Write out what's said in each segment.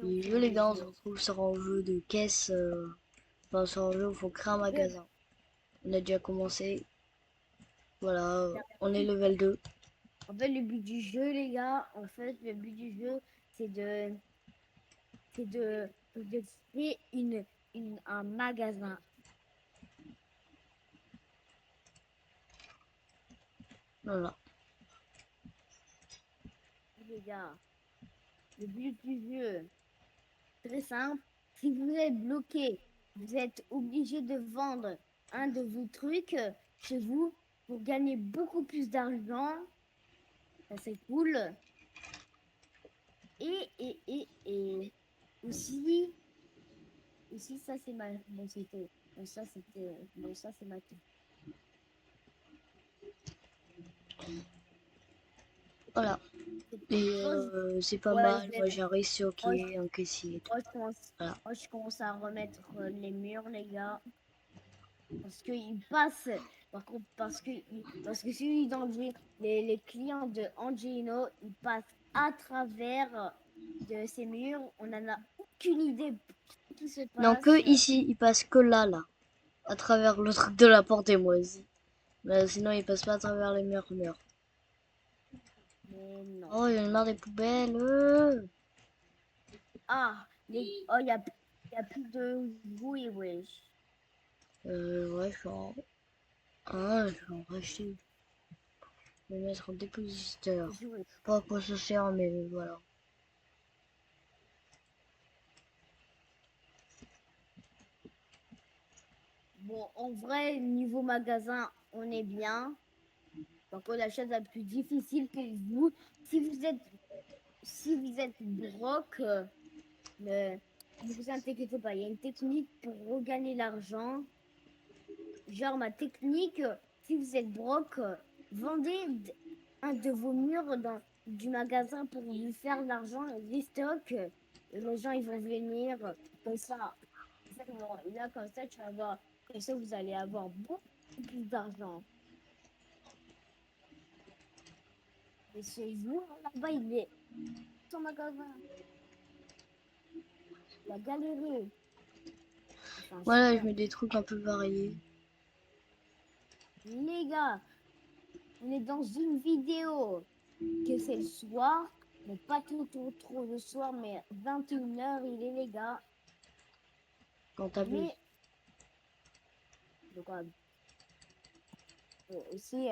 on Et fait les des gars, on se jeux. retrouve sur un jeu de caisse. Enfin, sur un jeu où il faut créer un Ouais, magasin. On a déjà commencé. Voilà, bien on est sûr. level 2. En fait, le but du jeu, les gars, en fait, le but du jeu, c'est de, de créer un magasin. Voilà. Les gars, le but du jeu, très simple. Si vous êtes bloqué, vous êtes obligé de vendre un de vos trucs chez vous pour gagner beaucoup plus d'argent. Ça, c'est cool. Et aussi, aussi, ça, c'est ma, bon, c'était, bon, ça, c'était, bon, ça, c'est ma, Voilà. c'est- Et moi, c'est pas ouais, mal. Moi, j'ai réussi au quai, un caissier et tout. Voilà. je commence à remettre les murs, les gars. Parce qu'ils passent, par contre, parce que celui d'Angé, les clients de Angelo, ils passent à travers de ces murs. On n'en a aucune idée de ce qui se Non, passe. que ici, il passe que là. À travers le truc de la porte et moi aussi. Mais sinon, il passe pas à travers les murs. Mais non. Oh, il y en a marre des poubelles. Ah, oh, y a plus de bruit, wesh. Ouais, je vais en racheter. Je vais mettre en dépositeur. Je Jouer. sais pas à quoi ça sert, mais voilà. Bon, en vrai, niveau magasin, on est bien. Par contre, la chose la plus difficile pour vous, si vous êtes, si vous êtes broke, ne ne vous inquiétez pas, il y a une technique pour regagner l'argent. Genre, ma technique, si vous êtes broke, vendez un de vos murs dans du magasin pour vous faire de l'argent, restock, et les gens ils vont venir comme ça. Et là, comme ça, tu vas avoir, comme ça, vous allez avoir beaucoup plus d'argent. Et ce jour, là-bas, il est son magasin. Il a galéré. Enfin, Voilà, je chien. mets des trucs un peu variés. Les gars, on est dans une vidéo que c'est le soir, mais pas trop le soir, mais 21h, il est les gars. Quand t'abuses. Mais donc, aussi,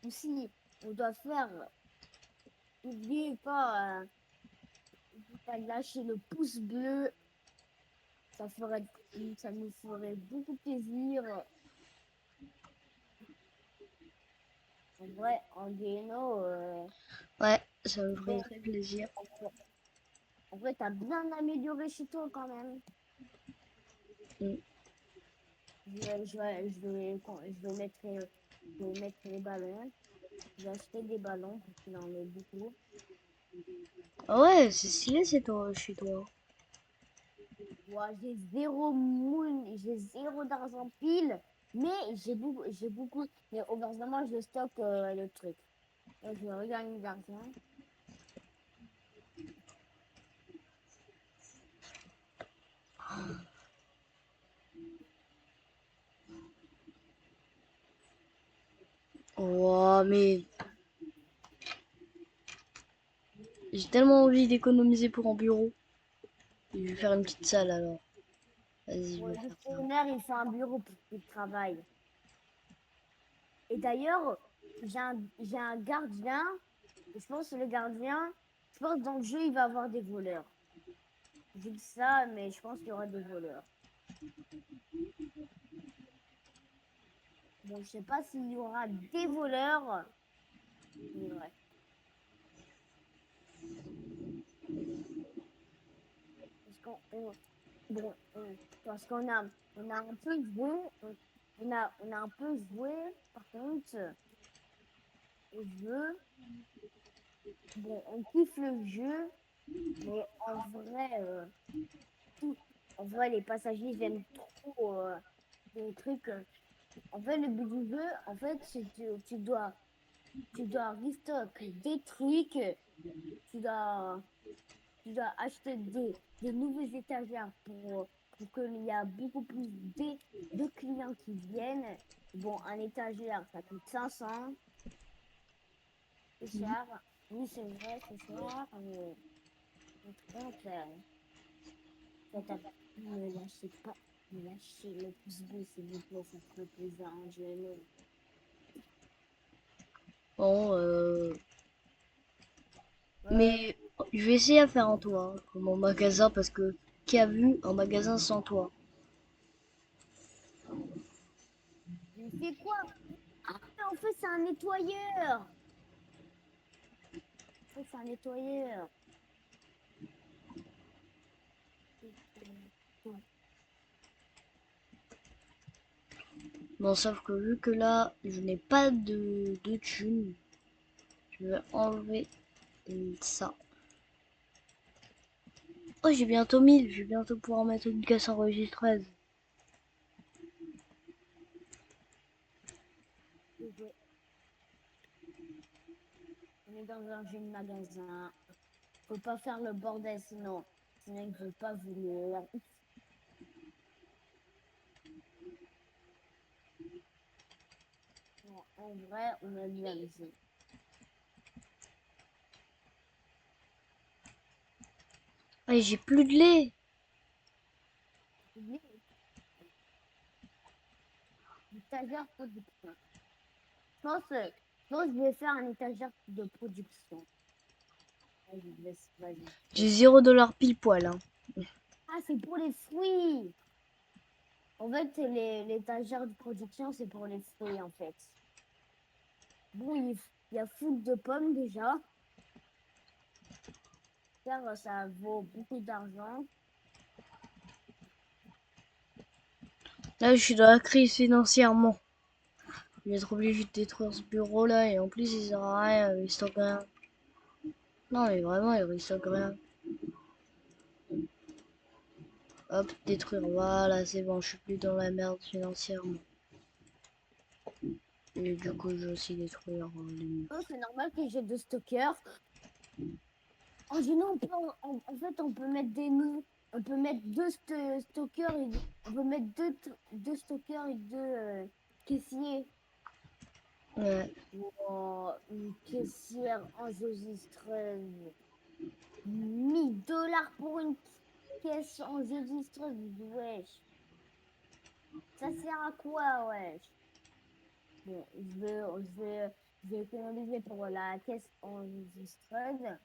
aussi, on doit faire, n'oubliez pas de lâcher le pouce bleu. Ça ferait, ça nous ferait beaucoup plaisir. En vrai, en Geno, Ouais, ça me ferait bon, très plaisir. en vrai, t'as bien amélioré chez toi quand même. Mm. Je vais mettre les ballons. J'ai acheté des ballons parce qu'il en est beaucoup. Ah ouais, c'est stylé, c'est toi, chez toi. Ouais, j'ai zéro d'argent pile, mais j'ai beaucoup. Mais heureusement, je stocke le truc. Donc, je regagne de l'argent. Oh, mais j'ai tellement envie d'économiser pour un bureau. Je vais faire une petite salle alors. Vas-y, je Ouais, vais le faire ça. vétérinaire, il fait un bureau pour qu'il travaille. Et d'ailleurs, j'ai un gardien. Et je pense que le gardien, je pense que dans le jeu, il va avoir des voleurs. Je dis ça, mais je pense qu'il y aura des voleurs. Bon, je sais pas s'il y aura des voleurs. Mais ouais. Parce qu'on bon, parce on a un peu joué. On a un peu joué. Par contre, au jeu. Bon, on kiffe le jeu. Mais en vrai, tout, en vrai, les passagers ils aiment trop des trucs. En fait, le but du jeu, en fait, c'est que tu dois restock des trucs. Tu dois, tu dois acheter des nouvelles étagères pour qu'il y a beaucoup plus de clients qui viennent. Bon, un étagère, ça coûte 500. C'est cher. Oui, c'est vrai, c'est cher. Mais par contre, ne lâchez pas. Ne lâchez le pouce bleu, s'il vous plaît. Ça ferait plaisir à Angelo. Bon, Ouais, mais je vais essayer à faire un tour hein, pour mon magasin parce que qui a vu un magasin sans toit? mais c'est quoi? Ah, mais en fait, c'est un nettoyeur. En fait, c'est un nettoyeur. Bon, sauf que vu que là, je n'ai pas de thunes, je vais enlever ça. Oh, j'ai bientôt 1000, je vais bientôt pouvoir mettre une caisse enregistreuse. On est dans un jeune magasin. Faut pas faire le bordel, sinon ils ne veulent pas venir. Non, en vrai, on a bien ici. Ah, j'ai plus de lait. Étagère production. Je pense, euh, je pense que je vais faire un étagère de production. Vas-y, vas-y. J'ai 0 $ pile poil. Hein. Ah, c'est pour les fruits. En fait, l'étagère de production, c'est pour les fruits, en fait. Bon, il y a full de pommes déjà. Ça vaut beaucoup d'argent. Là, je suis dans la crise financièrement. Je vais être obligé de détruire ce bureau là et en plus, il sert à rien, il stocke rien. Non, mais vraiment, il stocke rien. Hop, détruire. Voilà, c'est bon, je suis plus dans la merde financièrement. Et du coup, je vais aussi détruire les... Oh, c'est normal que j'ai deux stockers. En général, en fait, on peut mettre des noms. On peut mettre stockers on peut mettre deux stockers et deux caissiers. Ouais. Oh, une caissière enregistreuse. 1000 $ pour une caisse enregistreuse. Wesh. Ça sert à quoi, wesh? Bon, je vais économiser pour la caisse enregistreuse.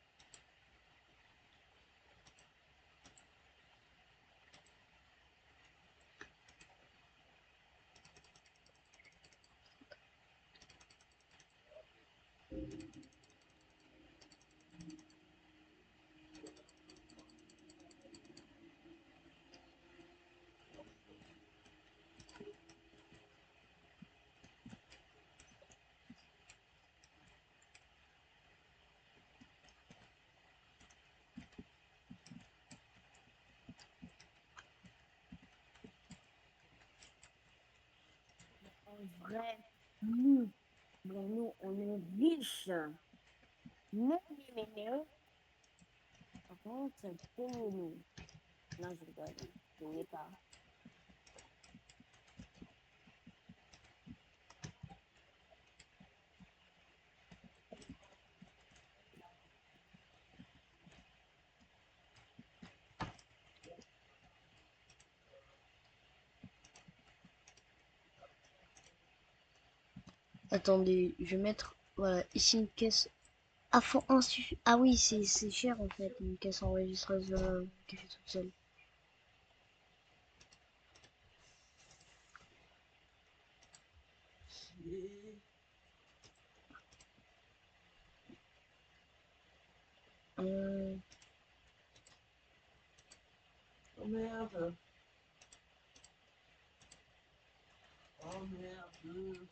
En vrai, nous, nous, on est riches. Mais, par contre, payez-nous. Non, je rigole. Payez pas. Attendez, je vais mettre, voilà, ici une caisse à fond insuffisant. Ah oui, c'est cher en fait, une caisse enregistreuse qui fait toute seule. Hum, Oh merde. Oh merde.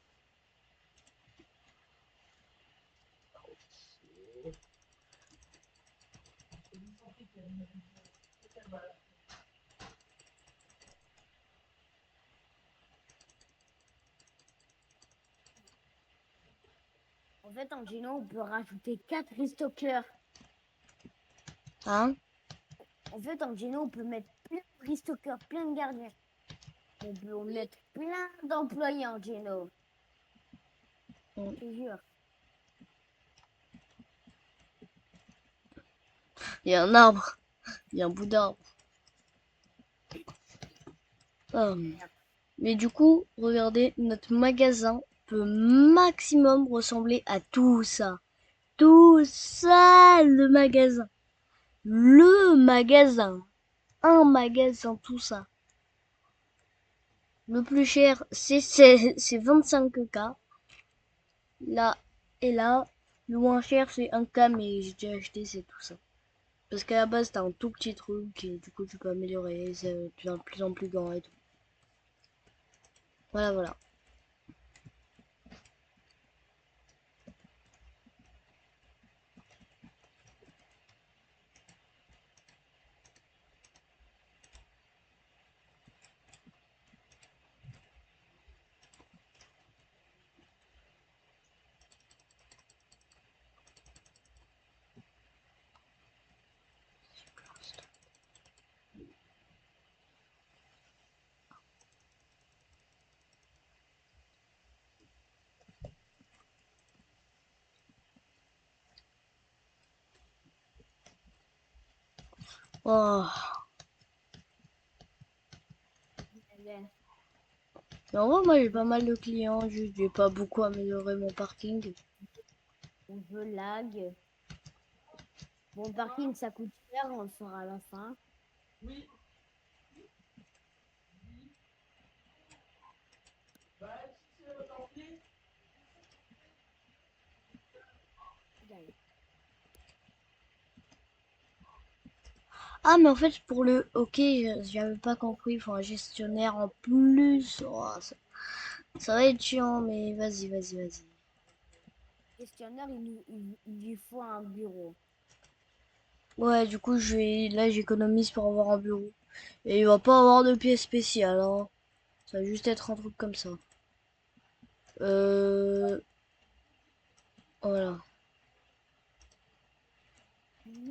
En fait, en Gino, on peut rajouter 4 stockers. Hein? En fait, en Geno, on peut mettre plein de restockers, plein de gardiens. On peut en mettre plein d'employés en Geno. Mm. Je te jure. Il y a un arbre. Il y a un bout d'arbre. Mais du coup, regardez, notre magasin peut maximum ressembler à tout ça. Tout ça, le magasin. Le magasin. Un magasin, tout ça. Le plus cher, c'est 25K. Là et là. Le moins cher, c'est 1K, mais j'ai déjà acheté, c'est tout ça. Parce qu'à la base, t'as un tout petit truc et du coup, tu peux améliorer. Ça devient de plus en plus grand et tout. Voilà, voilà. Oh. Mais en vrai, moi, j'ai pas mal de clients. Juste, j'ai pas beaucoup amélioré mon parking. On veut lag. Bon, parking, ça coûte cher, on le fera à la fin. Oui. Bah, si c'est votre entrée. Ah, mais en fait, pour le ok, j'avais pas compris. Il faut un gestionnaire en plus. Oh, ça va être chiant, mais vas-y, vas-y, vas-y. Questionnaire, il lui faut un bureau. Ouais, du coup, là, j'économise pour avoir un bureau. Et il va pas avoir de pièce spéciale, hein. Ça va juste être un truc comme ça. Voilà.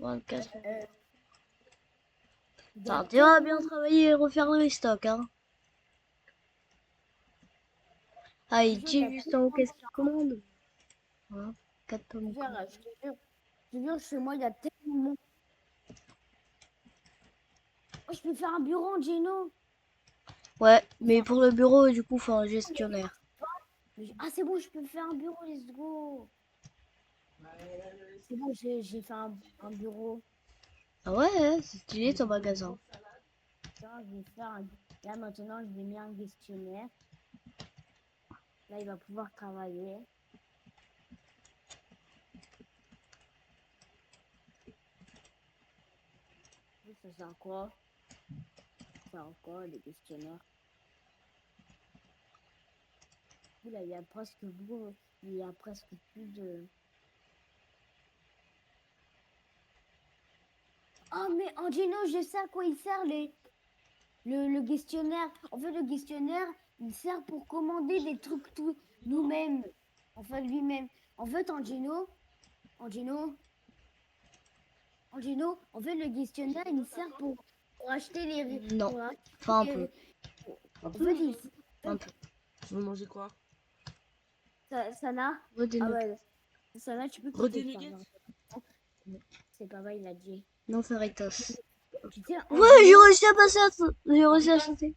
24. Euh, il y T'as a intérêt à bien tellement... travailler et refaire les stocks, hein. Ah, Je il te jure, il y dit a juste en haut, tellement qu'est-ce de qu'il commande? Voilà. 4 pommes. je te jure, chez moi, il y a tellement... Oh, je peux faire un bureau en Geno. Ouais, mais Enfin, pour le bureau, du coup, faut un gestionnaire. ah, c'est bon, je peux faire un bureau, let's go. C'est bon, j'ai fait un bureau. Ah ouais, c'est stylé ton magasin. Là, je vais faire là, maintenant, je vais mettre un questionnaire. Là, il va pouvoir travailler. Ça, c'est quoi? C'est quoi, les questionnaires? Là, il y a presque beaucoup, il y a presque plus de... Oh, mais Angelo, je sais à quoi il sert, le questionnaire. En fait, le questionnaire, il sert pour commander des trucs tout nous-mêmes. Enfin, lui-même. En fait, Angelo, en fait, le questionnaire, il sert pour acheter les... Non, Pour acheter enfin un peu, les- en fait, un peu. Tu veux manger quoi? Sana, Re des ah nuggets. ouais, Sana, tu peux Re des quitter ça. nuggets? C'est pas vrai, il a dit. Non, Faritas. Tu sais, Ouais, j'ai Angelo, réussi à passer à... J'ai réussi à sauter.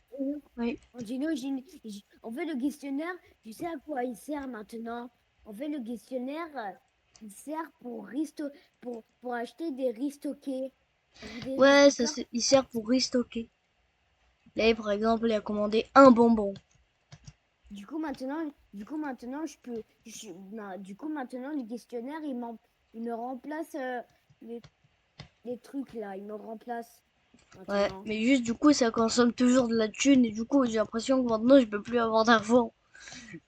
Oui. Angelo, en fait, le questionnaire, tu sais à quoi il sert maintenant? En fait, le questionnaire, il sert pour acheter des restockés. Des Ouais, restockers. il sert pour restocker. Là, par exemple, il a commandé un bonbon. Du coup, maintenant, du coup, maintenant, le questionnaire, il me remplace les, les trucs là. Il me remplace Ouais, maintenant. mais juste du coup, ça consomme toujours de la thune. Et du coup, j'ai l'impression que maintenant, je peux plus avoir d'argent.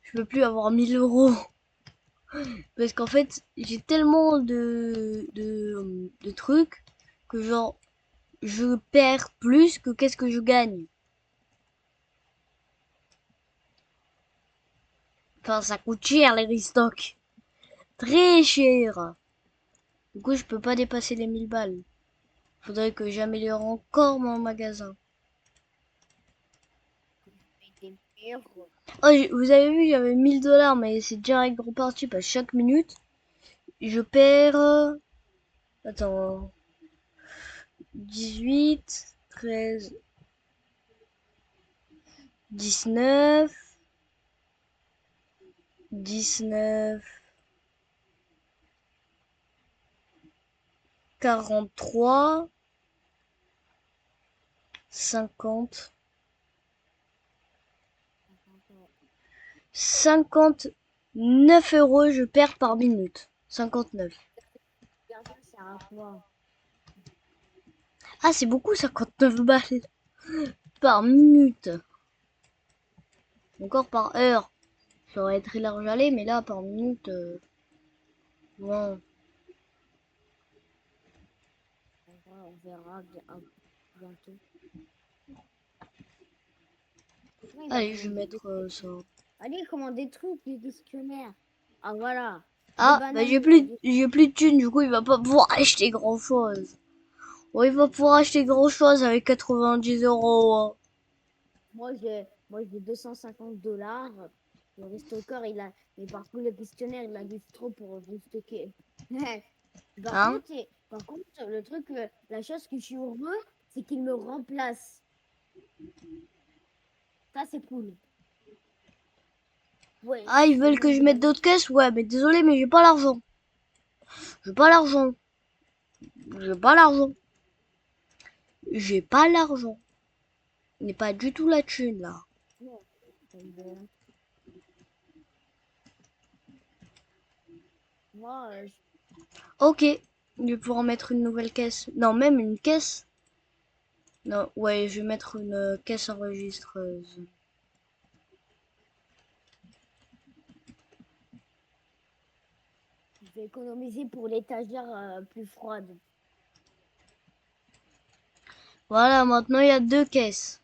Je peux plus avoir 1000 euros. Parce qu'en fait, j'ai tellement de trucs que genre, je perds plus que qu'est-ce que je gagne. Enfin, ça coûte cher les restocks. Très cher. Du coup, je peux pas dépasser les 1000 balles. Faudrait que j'améliore encore mon magasin. Des murs. Oh, vous avez vu, j'avais 1000 $, mais c'est direct reparti parce que chaque minute, je perds. Attends. 18, 13, 19, 19, 43, 50, 59 € je perds par minute. 59. Regarde, ça sert à quoi? Ah, c'est beaucoup 59 balles par minute. Encore par heure. Ça aurait été très large à aller, mais là, par minute, bon. On verra bientôt. Ouais, il va Allez, je vais commander des mettre ça. Allez, commande des trucs, des questionnaires. Ah voilà. Des Ah, bah bananes. Des... j'ai plus de thunes, du coup, il va pas pouvoir acheter grand chose. Bon, il va pouvoir acheter grand chose avec 90 €. Hein. Moi, j'ai 250 $. Le restocker, il a. Mais par contre, le questionnaire, il a du trop pour restocker. Hein? Par contre, le truc, la chose que je suis heureux, c'est qu'il me remplace. Ça, c'est cool. Ouais, Ah, ils je veulent que mange je des mette bananes. d'autres caisses? Ouais, mais désolé, mais j'ai pas l'argent. J'ai pas l'argent. J'ai pas l'argent. J'ai pas l'argent. Il n'est pas du tout la thune, là. Non, euh, moi, Ok. Je vais pouvoir mettre une nouvelle caisse. Non, même une caisse. Non, ouais, je vais mettre une caisse enregistreuse. je vais économiser pour l'étagère plus froide. Voilà, maintenant il y a 2 caisses.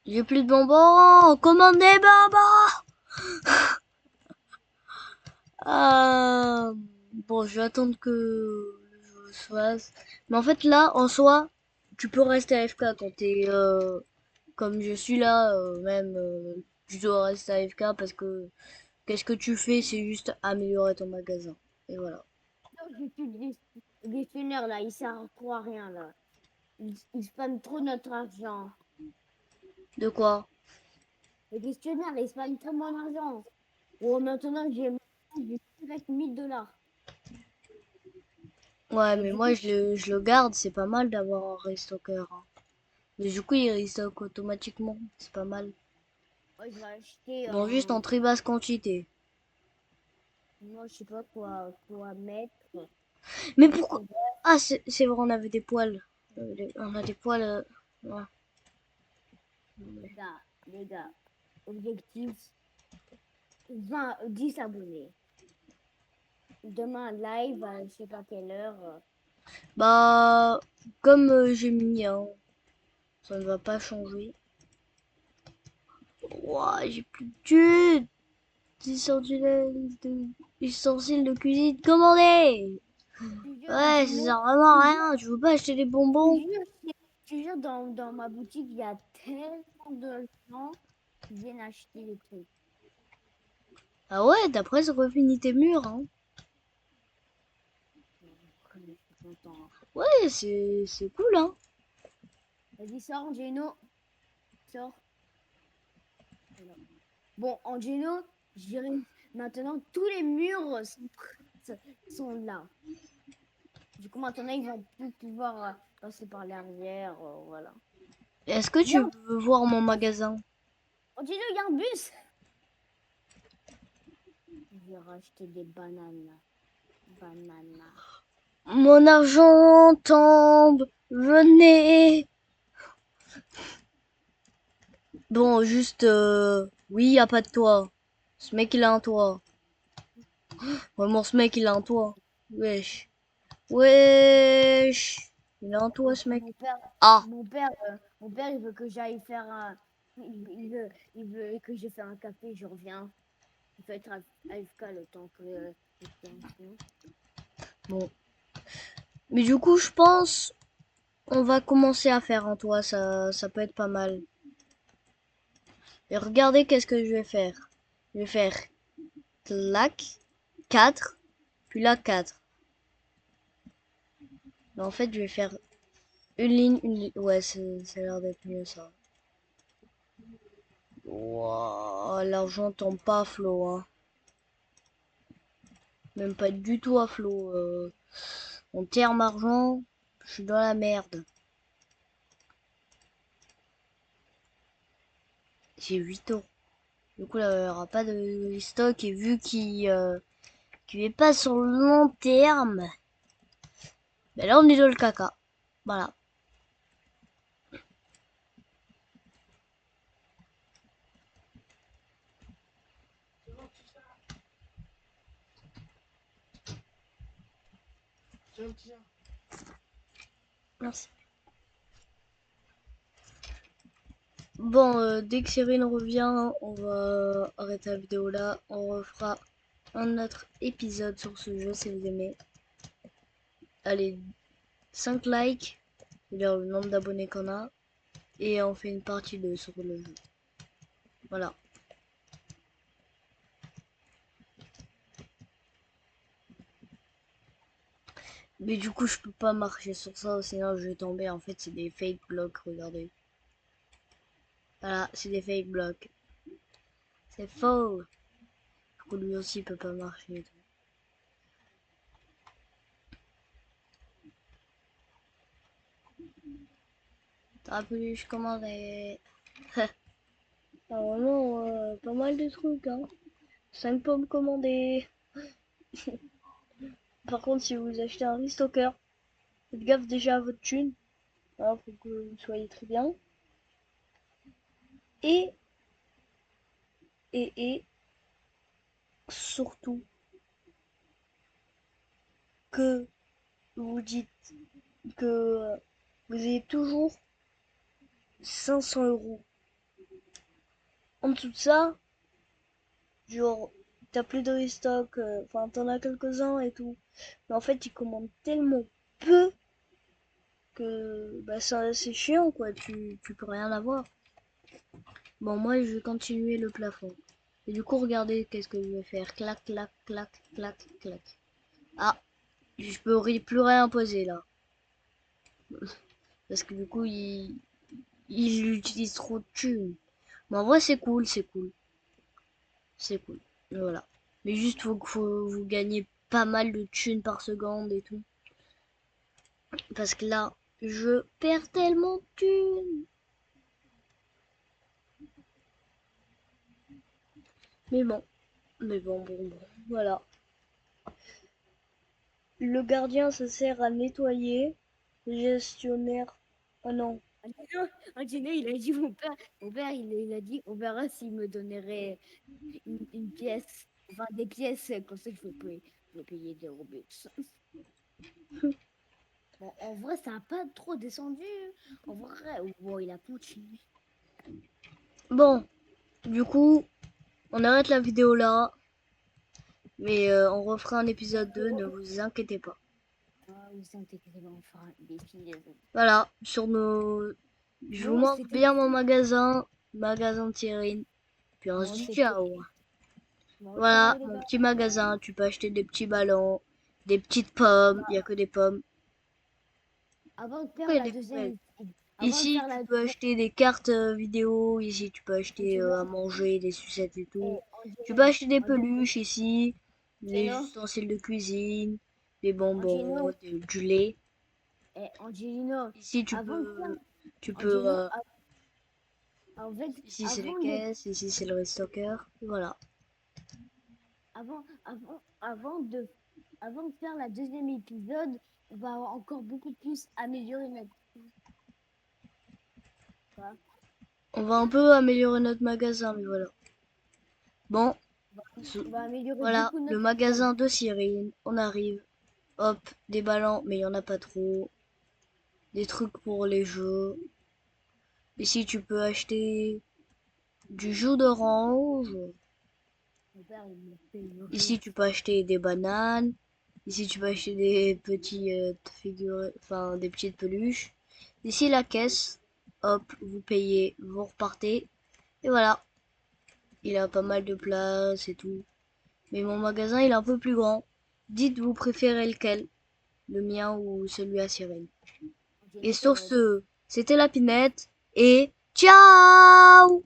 J'ai plus de bonbons. Commandez bonbons. Bon, je vais attendre que le jeu se fasse. Mais en fait, là, en soi, tu peux rester AFK quand t'es comme je suis là. Même, tu dois rester AFK parce que qu'est-ce que tu fais? C'est juste améliorer ton magasin. Et voilà. Non, j'utilise le questionnaire là, il sert trop à rien là. Il spam trop notre argent. De quoi? Le questionnaire, il spam trop mon argent. Oh, maintenant j'ai direct 1000 $. Ouais, Et mais du moi, coup, je le garde. C'est pas mal d'avoir un restocker. Hein. Mais du coup, il restock automatiquement. C'est pas mal. moi, je vais acheter Bon, juste en très basse quantité. moi, je sais pas quoi mettre. Mais Un pourquoi? peu Ah, c'est vrai, on avait des poils. On a des poils. Ouais. les gars, objectif 10 abonnés. Demain, live, à je sais pas quelle heure. Bah, comme j'ai mis, hein, ça ne va pas changer. Ouah, j'ai plus de thunes. De, ustensiles de cuisine commandés. Je te jure, Ouais, ça Gino, sert vraiment à rien. Tu veux pas acheter des je te bonbons? jure, je te jure, dans ma boutique, il y a tellement de gens qui viennent acheter des trucs. Ah ouais, t'as presque refini tes murs, hein. Après, je suis content. Ouais, c'est cool, hein. Vas-y, sors, Gino. Sors. Voilà. Bon, Angelo, je dirais maintenant tous les murs sont là. Du coup, maintenant, ils vont plus pouvoir passer par l'arrière. Voilà. Est-ce que tu Viens, veux voir mon magasin? Angelo, il y a un bus. Je vais racheter des bananes. Bananes. Mon argent tombe, venez. Bon, juste, oui, y a pas de toit. Ce mec, il a un toit. Vraiment, ce mec, il a un toit. Wesh. Wesh. Il a un toit, ce mec. Mon père, Ah. il veut que j'aille faire un. Il veut que je fasse un café, je reviens. Il faut être AFK le temps que. Bon. Mais du coup, je pense, on va commencer à faire en toit, ça peut être pas mal. Et regardez qu'est-ce que je vais faire. Je vais faire clac, 4, puis là 4. Mais en fait, je vais faire une ligne, une ligne. Ouais, ça a l'air d'être mieux ça. Wow, l'argent tombe pas à flot, hein. Même pas du tout à flot. En termes argent, je suis dans la merde. J'ai 8 euros. Du coup, là, il n'y aura pas de stock. Et vu qu'il est pas sur le long terme, ben là, on est dans le caca. Voilà. Tiens, un petit chat. Merci. Bon, dès que Cyril revient, on va arrêter la vidéo là. On refera un autre épisode sur ce jeu si vous aimez. Allez, 5 likes, c'est-à-dire le nombre d'abonnés qu'on a. Et on fait une partie 2 sur le jeu. Voilà. Mais du coup, je peux pas marcher sur ça, sinon je vais tomber. En fait, c'est des fake blocs, regardez. Voilà, c'est des fake blocs. C'est faux. Du coup, lui aussi, il peut pas marcher. Et tout. T'as pu, je commandais. Ah, vraiment, pas mal de trucs, hein. 5 pommes commandées. Par contre, si vous achetez un restocker, faites gaffe déjà à votre thune. Hein, faut que vous soyez très bien. Et, et surtout, que vous dites que vous avez toujours 500 euros. En dessous de ça, genre, t'as plus de restock, enfin, t'en as quelques-uns et tout. Mais en fait, ils commandent tellement peu que bah, ça, c'est chiant, quoi. Tu peux rien avoir. Bon, moi, je vais continuer le plafond. Et du coup, regardez qu'est-ce que je vais faire. Clac, clac, clac, clac, clac. Ah, je peux plus rien poser là. Parce que du coup, il utilise trop de thunes. Mais en vrai, c'est cool, c'est cool. C'est cool. Voilà. Mais juste, faut vous gagner pas mal de thunes par seconde et tout. Parce que là, je perds tellement de thunes. Mais bon. Bon. Voilà. Le gardien, ça sert à nettoyer. Le gestionnaire. Oh non. Angelo, il a dit mon père il a dit, on verra s'il me donnerait une pièce, enfin des pièces, comme ça je peux payer des Robux. Bon, en vrai, ça n'a pas trop descendu. En vrai, bon, il a continué. Bon. Du coup, on arrête la vidéo là. Mais on refera un épisode 2, ne vous inquiétez pas. Ah, vous inquiétez pas, on fera des filles. Voilà, sur nos... Je vous Bon, montre c'était bien mon magasin de Thierry. Puis on se bon, dit c'était ciao. bon, ciao Voilà, les mon gars. petit magasin, tu peux acheter des petits ballons, des petites pommes, il n'y a que des pommes. Avant de Pourquoi faire il y a la des poubelles? deuxième, avant de Ici, faire tu la peux acheter des cartes vidéo, ici, tu peux acheter à Angelo, manger, des sucettes et tout. Tu peux Angelo, acheter des Angelo, peluches ici, des Angelo, ustensiles de cuisine, des bonbons, Angelo, du lait. Angelino, Ici, avant de faire, tu peux, Angelo, en fait, ici c'est les caisses, ici c'est le restocker, voilà. avant, avant, avant de, avant de faire la deuxième épisode, on va encore beaucoup plus améliorer notre, quoi. On va un peu améliorer notre magasin, mais voilà. Bon, On va améliorer voilà, beaucoup le notre école. magasin de Cyril, on arrive. Hop, des ballons, mais il n'y en a pas trop. Des trucs pour les jeux. Ici, tu peux acheter du jus d'orange. Mon père, il me paye le Ici, riz. tu peux acheter des bananes. Ici, tu peux acheter des petits figurines, enfin des petites peluches. Ici, la caisse. Hop, vous payez, vous repartez. Et voilà. Il a pas mal de place et tout. Mais mon magasin, il est un peu plus grand. Dites, vous préférez lequel? Le mien ou celui à Sirène? Je Et dirais sur que ce, c'était la Pinette. Et ciao!